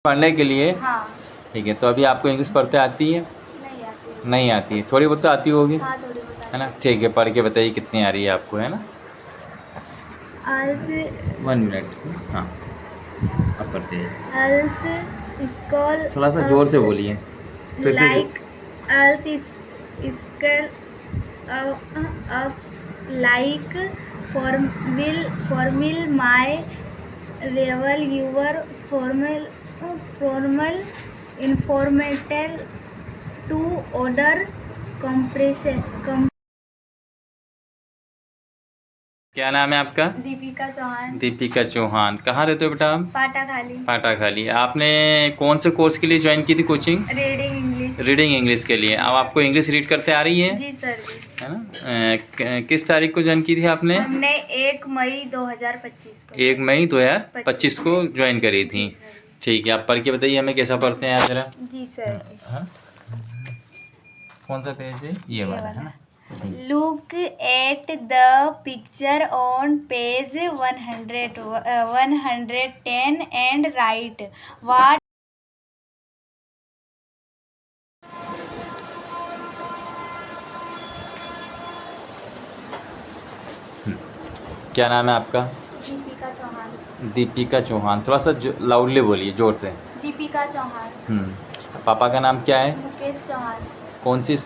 पढ़ने के लिए। हाँ। ठीक है, तो अभी आपको इंग्लिश पढ़ते आती है? नहीं आती। नहीं आती है, थोड़ी बहुत तो आती होगी, हाँ, थोड़ी बहुत है ना? आती ठीक है, पढ़ के बताइए कितनी आ रही है आपको, है ना? है। 1 मिनट। हाँ, अब पढ़ते हैं। अल्स स्कॉल थोड़ा सा जोर से बोलिए, फिर से like else skull ups like formal my revel your formal informal to order compression. क्या नाम है आपका? दीपिका चौहान। दीपिका चौहान। कहाँ रहते हो बेटा आप? पाटा खाली। पाटा खाली। आपने कौन से कोर्स के लिए ज्वाइन की थी coaching? Reading English. Reading English के लिए। अब आपको इंग्लिश रीड करते आ रही है? जी सर जी। है ना? किस तारीख को ज्वाइन की थी आपने? हमने 1 मई 2025 को। 1 मई 2025 को ज्वाइन करी थी। जी सर। ठीक है, आप पढ़ के बताइए हमें कैसा पढ़ते हैं आप जरा। जी सर। हाँ, कौन सा पेज है? ये वाला, है ना? Look at the picture on page 110 and write what क्या नाम है आपका? दीपिका चौहान। दीपिका चौहान। थोड़ा सा लाउडली बोलिए, जोर से। दीपिका चौहान। पापा का नाम क्या है? मुकेश चौहान। कौन सी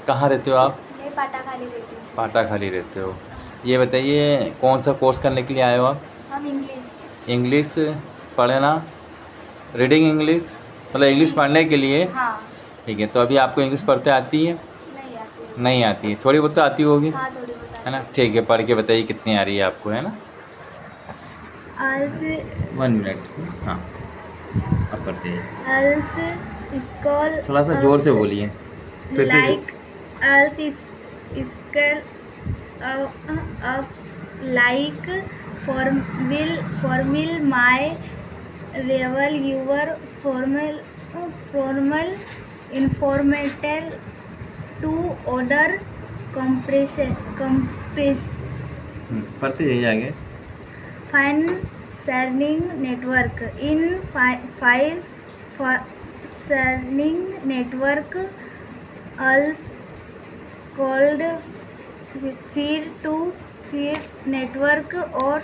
कहाँ रहते हो आप? मैं पाटा खाली रहती हूँ। पाटा खाली रहते हो। ये बताइए कौन सा कोर्स करने के लिए आए हो आप? हम इंग्लिश। इंग्लिश पढ़ना, रीडिंग इंग्लिश, मतलब इंग्लिश पढ़ने के लिए। हाँ। ठीक है, तो अभी आपको इंग्लिश पढ़ते आती है? नहीं आती। नहीं आती है, थोड़ी बहुत तो आती होगी, हाँ, थोड़ी बहुत है ना? ठीक है, पढ़ के बताइए कितनी आ रही है आपको, है ना? अल्स 1 मिनट। हाँ, अब पढ़ते हैं। अल्स स्कॉल थोड़ा सा जोर से बोलिए, फिर से like us skull ups like formil my revel your formal informatal to order compression पढ़ते जाइए आगे। concerning network in file concerning network also called peer-to-peer network or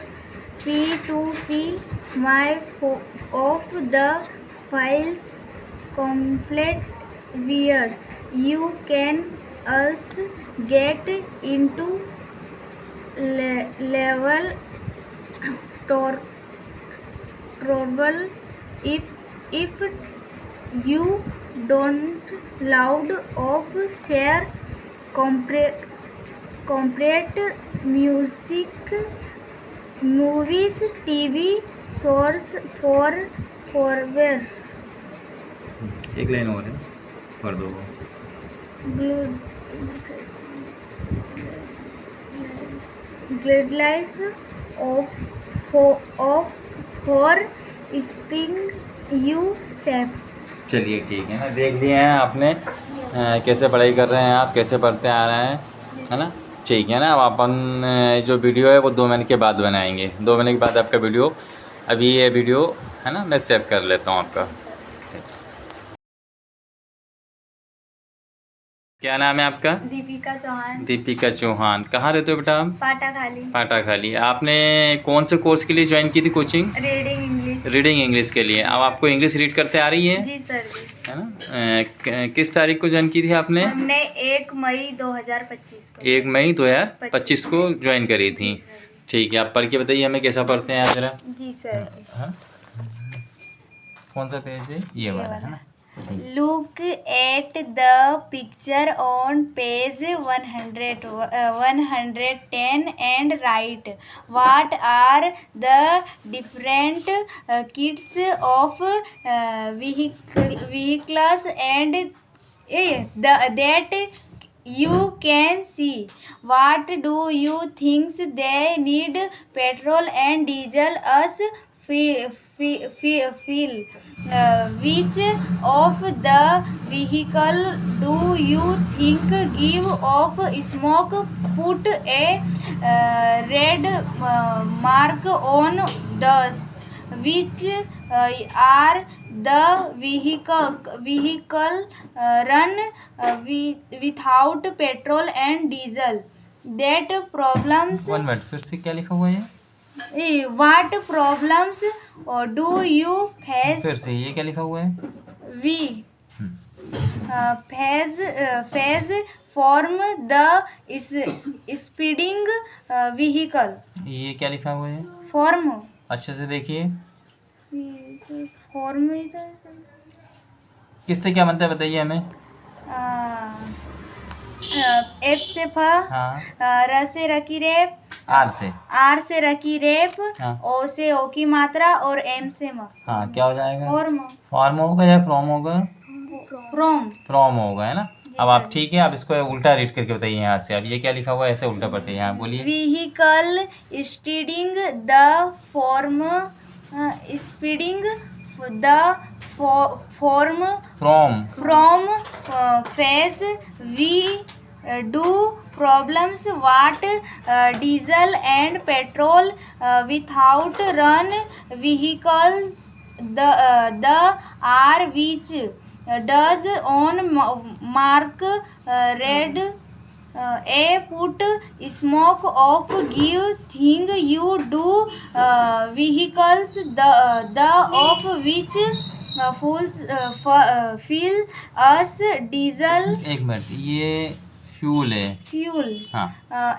P2P of the files complete viewers. You can also get into level trouble if you don't loud of share compressed music movies TV source forward एक line और है, पढ़ दो वो। guidelines of for speaking you safe. चलिए ठीक है ना, देख लिए हैं आपने कैसे पढ़ाई कर रहे हैं आप, कैसे पढ़ते आ रहे हैं, है ना? ठीक है ना, अब अपन जो वीडियो है वो 2 महीने के बाद बनाएंगे। 2 महीने के बाद आपका वीडियो, अभी ये वीडियो है ना, मैं सेव कर लेता हूँ आपका। क्या नाम है आपका? दीपिका चौहान। दीपिका चौहान। कहाँ रहते हो बेटा आप? पाटा खाली। पाटा खाली। आपने कौन से कोर्स के लिए ज्वाइन की थी coaching? Reading English. Reading English के लिए। अब आपको इंग्लिश रीड करते आ रही है? जी सर जी। है ना? किस तारीख को ज्वाइन की थी आपने? हमने 1 मई 2025 को। 1 मई 2025 को ज्वाइन करी थी। ठीक है, आप पढ़ के बताइए हमें कैसा पढ़ते हैं आप जरा। जी सर। हाँ, कौन सा पेज है? ये वाला, है ना? Look at the picture on page 110 and write what are the different kits of vehicles and that you can see. What do you think they need petrol and diesel as fuel? Which of the vehicle do you think give off smoke? Put a red mark on those. Which are the vehicle run without petrol and diesel. That problems 1 minute, फिर से क्या लिखा हुआ है? what problems do you face? फिर से ये क्या लिखा हुआ है? We phase form the speeding vehicle. ये क्या लिखा हुआ है? Form अच्छे से देखिए, form किससे क्या बनता है बताइए हमें। एफ से फ, हाँ, र से र की रेप, आर से, आर से र की रेप, हाँ, ओ से ओ की मात्रा और एम से म। हाँ, क्या हो जाएगा? फॉर्म फॉर्म होगा या फ्रॉम होगा? फ्रॉम फ्रॉम होगा, है ना। अब सर। आप ठीक है, आप इसको उल्टा रीड करके बताइए यहाँ से। अब ये क्या लिखा हुआ है, ऐसे उल्टा पढ़ते हैं। बोलिए। Vehicle steading the form speeding the form from face we do problems what diesel and petrol without run vehicles the are which does on mark red a put smoke of give thing you do vehicles the of which fuel us diesel। एक मिनट, ये fuel है। Fuel हाँ,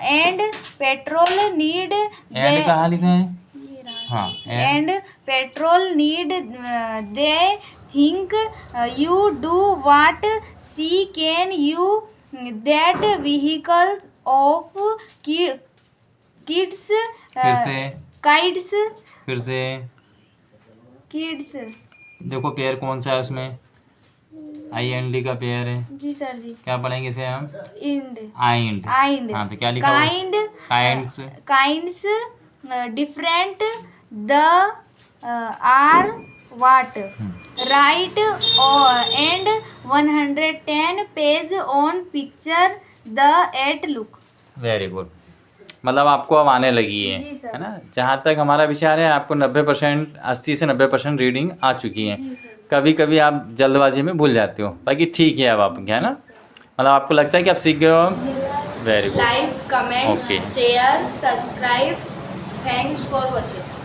and petrol need and कहाँ लिखा है? हाँ, and petrol need they think you do what see can you that vehicles of kids फिर से, काइड्स फिर से किड्स। देखो पेयर कौन सा है उसमें? IND का पेयर है। जी सर जी। क्या पढ़ेंगे इसे हम? इंड आइंड। आइंड। हाँ, तो क्या लिखा हुआ है? Kinds kinds different the are what right and 110 page on picture the at look. Very good. मतलब आपको अब आने लगी है, जी सर। है ना। जहाँ तक हमारा विचार है, आपको 90%, 80 से 90% रीडिंग आ चुकी है। जी सर। कभी कभी आप जल्दबाजी में भूल जाते हो, बाकी ठीक है अब आप, क्या है ना, मतलब आपको लगता है कि आप सीख गए हो। Very good. Like, comment, Okay. Share, subscribe. Thanks for watching.